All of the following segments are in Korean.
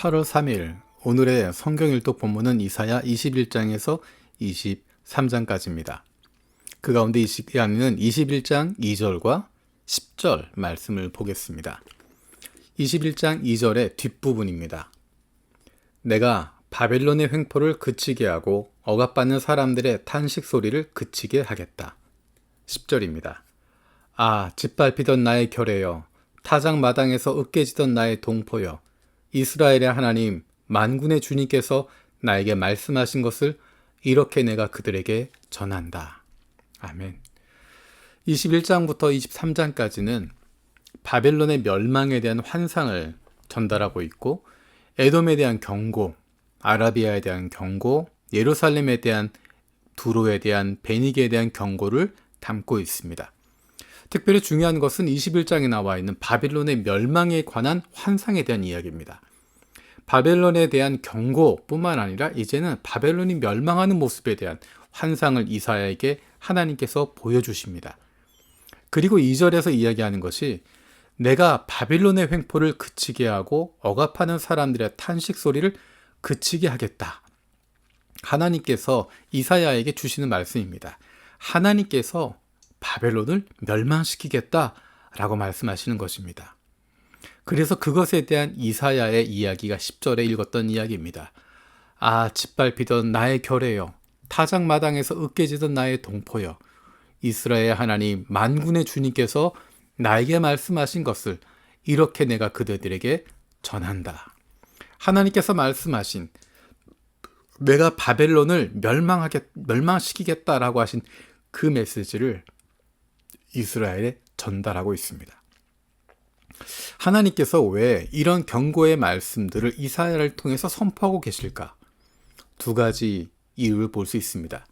8월 3일 오늘의 성경 일독 본문은 이사야 21장에서 23장까지입니다. 그 가운데 이 시간에는 21장 2절과 10절 말씀을 보겠습니다. 21장 2절의 뒷부분입니다. 내가 바벨론의 횡포를 그치게 하고 억압받는 사람들의 탄식 소리를 그치게 하겠다. 10절입니다. 아, 짓밟히던 나의 결혜여, 타작 마당에서 으깨지던 나의 동포여, 이스라엘의 하나님 만군의 주님께서 나에게 말씀하신 것을 이렇게 내가 그들에게 전한다. 아멘. 21장부터 23장까지는 바벨론의 멸망에 대한 환상을 전달하고 있고, 에돔에 대한 경고, 아라비아에 대한 경고, 예루살렘에 대한 두로에 대한 베니게에 대한 경고를 담고 있습니다. 특별히 중요한 것은 21장에 나와 있는 바벨론의 멸망에 관한 환상에 대한 이야기입니다. 바벨론에 대한 경고뿐만 아니라 이제는 바벨론이 멸망하는 모습에 대한 환상을 이사야에게 하나님께서 보여주십니다. 그리고 2절에서 이야기하는 것이 내가 바벨론의 횡포를 그치게 하고 억압하는 사람들의 탄식 소리를 그치게 하겠다. 하나님께서 이사야에게 주시는 말씀입니다. 하나님께서 바벨론을 멸망시키겠다라고 말씀하시는 것입니다. 그래서 그것에 대한 이사야의 이야기가 10절에 읽었던 이야기입니다. 아, 짓밟히던 나의 결혜여, 타작 마당에서 으깨지던 나의 동포여, 이스라엘 하나님 만군의 주님께서 나에게 말씀하신 것을 이렇게 내가 그들에게 전한다. 하나님께서 말씀하신 내가 바벨론을 멸망시키겠다라고 하신 그 메시지를 이스라엘에 전달하고 있습니다. 하나님께서 왜 이런 경고의 말씀들을 이사야를 통해서 선포하고 계실까? 두 가지 이유를 볼 수 있습니다.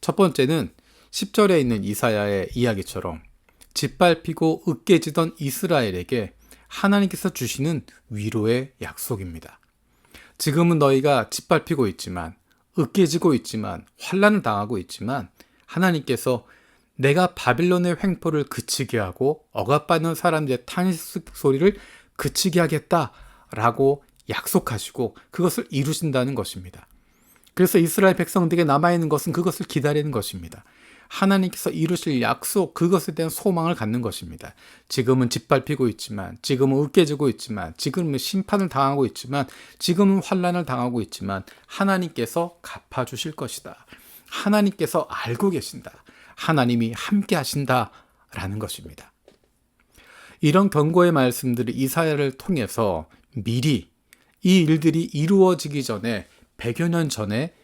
첫 번째는 10절에 있는 이사야의 이야기처럼 짓밟히고 으깨지던 이스라엘에게 하나님께서 주시는 위로의 약속입니다. 지금은 너희가 짓밟히고 있지만, 으깨지고 있지만, 환난을 당하고 있지만 하나님께서 내가 바빌론의 횡포를 그치게 하고 억압받는 사람들의 탄식 소리를 그치게 하겠다라고 약속하시고 그것을 이루신다는 것입니다. 그래서 이스라엘 백성들에게 남아있는 것은 그것을 기다리는 것입니다. 하나님께서 이루실 약속, 그것에 대한 소망을 갖는 것입니다. 지금은 짓밟히고 있지만, 지금은 으깨지고 있지만, 지금은 심판을 당하고 있지만, 지금은 환난을 당하고 있지만 하나님께서 갚아주실 것이다. 하나님께서 알고 계신다. 하나님이 함께 하신다라는 것입니다. 이런 경고의 말씀들을 이사야를 통해서 미리 이 일들이 이루어지기 전에 100여 년 전에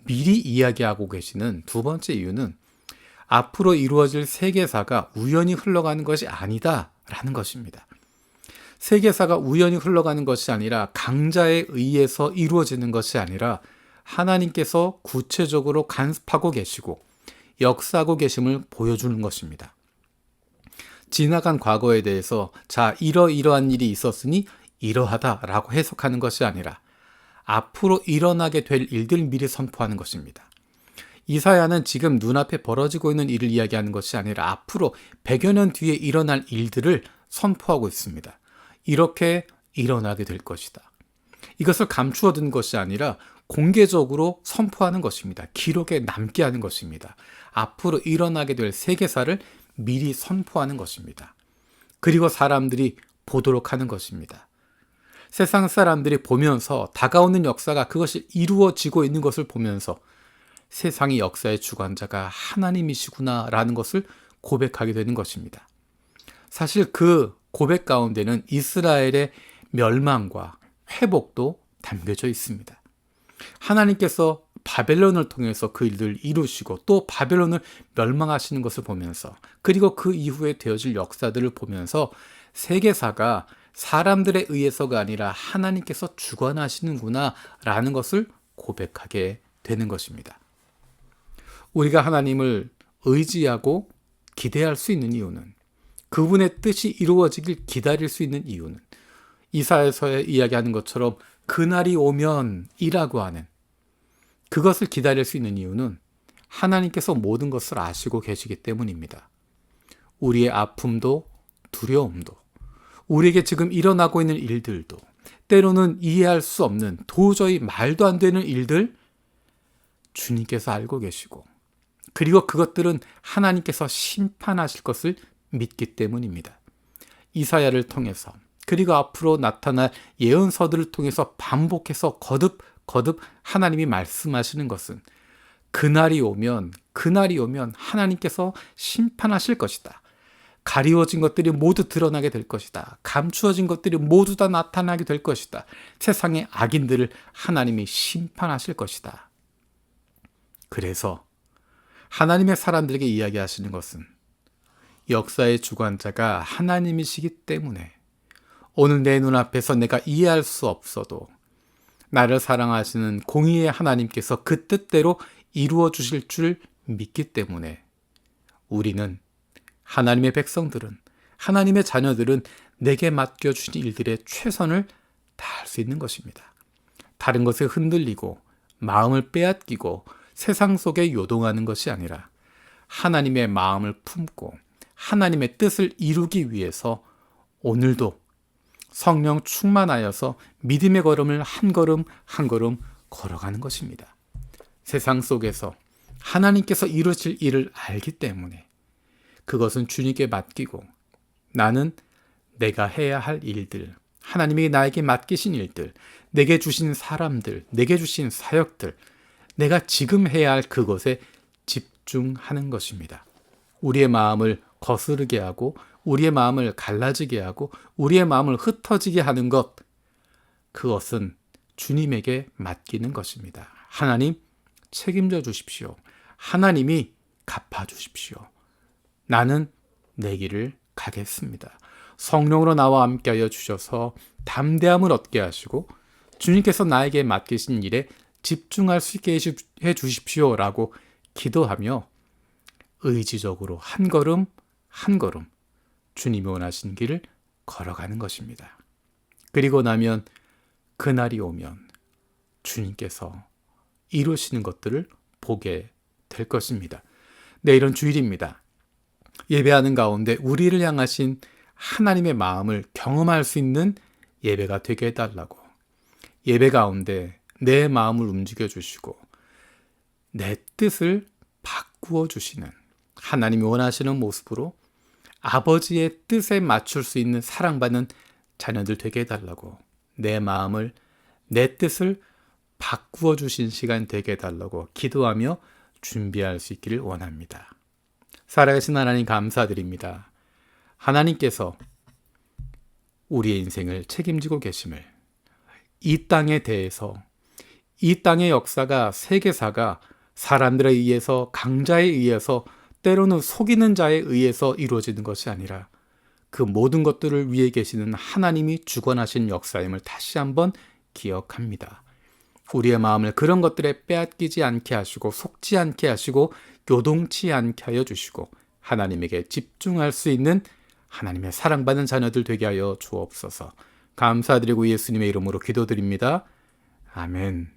미리 이야기하고 계시는 두 번째 이유는 앞으로 이루어질 세계사가 우연히 흘러가는 것이 아니다라는 것입니다. 세계사가 우연히 흘러가는 것이 아니라 강자에 의해서 이루어지는 것이 아니라 하나님께서 구체적으로 간섭하고 계시고 역사하고 계심을 보여주는 것입니다. 지나간 과거에 대해서 이러이러한 일이 있었으니 이러하다라고 해석하는 것이 아니라 앞으로 일어나게 될 일들 미리 선포하는 것입니다. 이사야는 지금 눈앞에 벌어지고 있는 일을 이야기하는 것이 아니라 앞으로 100여 년 뒤에 일어날 일들을 선포하고 있습니다. 이렇게 일어나게 될 것이다. 이것을 감추어 둔 것이 아니라 공개적으로 선포하는 것입니다. 기록에 남게 하는 것입니다. 앞으로 일어나게 될 세계사를 미리 선포하는 것입니다. 그리고 사람들이 보도록 하는 것입니다. 세상 사람들이 보면서 다가오는 역사가 그것이 이루어지고 있는 것을 보면서 세상의 역사의 주관자가 하나님이시구나 라는 것을 고백하게 되는 것입니다. 사실 그 고백 가운데는 이스라엘의 멸망과 회복도 담겨져 있습니다. 하나님께서 바벨론을 통해서 그 일들을 이루시고 또 바벨론을 멸망하시는 것을 보면서 그리고 그 이후에 되어질 역사들을 보면서 세계사가 사람들에 의해서가 아니라 하나님께서 주관하시는구나 라는 것을 고백하게 되는 것입니다. 우리가 하나님을 의지하고 기대할 수 있는 이유는 그분의 뜻이 이루어지길 기다릴 수 있는 이유는 이사야서에 이야기하는 것처럼 그날이 오면 이라고 하는 그것을 기다릴 수 있는 이유는 하나님께서 모든 것을 아시고 계시기 때문입니다. 우리의 아픔도 두려움도 우리에게 지금 일어나고 있는 일들도 때로는 이해할 수 없는 도저히 말도 안 되는 일들 주님께서 알고 계시고 그리고 그것들은 하나님께서 심판하실 것을 믿기 때문입니다. 이사야를 통해서 그리고 앞으로 나타날 예언서들을 통해서 반복해서 거듭 하나님이 말씀하시는 것은 그날이 오면 하나님께서 심판하실 것이다. 가리워진 것들이 모두 드러나게 될 것이다. 감추어진 것들이 모두 다 나타나게 될 것이다. 세상의 악인들을 하나님이 심판하실 것이다. 그래서 하나님의 사람들에게 이야기하시는 것은 역사의 주관자가 하나님이시기 때문에 오늘 내 눈앞에서 내가 이해할 수 없어도 나를 사랑하시는 공의의 하나님께서 그 뜻대로 이루어 주실 줄 믿기 때문에 우리는 하나님의 백성들은 하나님의 자녀들은 내게 맡겨주신 일들의 최선을 다할 수 있는 것입니다. 다른 것에 흔들리고 마음을 빼앗기고 세상 속에 요동하는 것이 아니라 하나님의 마음을 품고 하나님의 뜻을 이루기 위해서 오늘도 성령 충만하여서 믿음의 걸음을 한 걸음 한 걸음 걸어가는 것입니다. 세상 속에서 하나님께서 이루실 일을 알기 때문에 그것은 주님께 맡기고 나는 내가 해야 할 일들, 하나님이 나에게 맡기신 일들, 내게 주신 사람들, 내게 주신 사역들, 내가 지금 해야 할 그것에 집중하는 것입니다. 우리의 마음을 거스르게 하고 우리의 마음을 갈라지게 하고 우리의 마음을 흩어지게 하는 것, 그것은 주님에게 맡기는 것입니다. 하나님 책임져 주십시오. 하나님이 갚아 주십시오. 나는 내 길을 가겠습니다. 성령으로 나와 함께하여 주셔서 담대함을 얻게 하시고 주님께서 나에게 맡기신 일에 집중할 수 있게 해 주십시오라고 기도하며 의지적으로 한 걸음 한 걸음 주님이 원하신 길을 걸어가는 것입니다. 그리고 나면 그날이 오면 주님께서 이루시는 것들을 보게 될 것입니다. 내일은 주일입니다. 예배하는 가운데 우리를 향하신 하나님의 마음을 경험할 수 있는 예배가 되게 해달라고, 예배 가운데 내 마음을 움직여 주시고 내 뜻을 바꾸어 주시는 하나님이 원하시는 모습으로 아버지의 뜻에 맞출 수 있는 사랑받는 자녀들 되게 해달라고, 내 마음을, 내 뜻을 바꾸어 주신 시간 되게 해달라고 기도하며 준비할 수 있기를 원합니다. 살아계신 하나님 감사드립니다. 하나님께서 우리의 인생을 책임지고 계심을, 이 땅에 대해서, 이 땅의 역사가, 세계사가 사람들에 의해서, 강자에 의해서, 때로는 속이는 자에 의해서 이루어지는 것이 아니라 그 모든 것들을 위해 계시는 하나님이 주관하신 역사임을 다시 한번 기억합니다. 우리의 마음을 그런 것들에 빼앗기지 않게 하시고 속지 않게 하시고 요동치 않게 하여 주시고 하나님에게 집중할 수 있는 하나님의 사랑받는 자녀들 되게 하여 주옵소서. 감사드리고 예수님의 이름으로 기도드립니다. 아멘.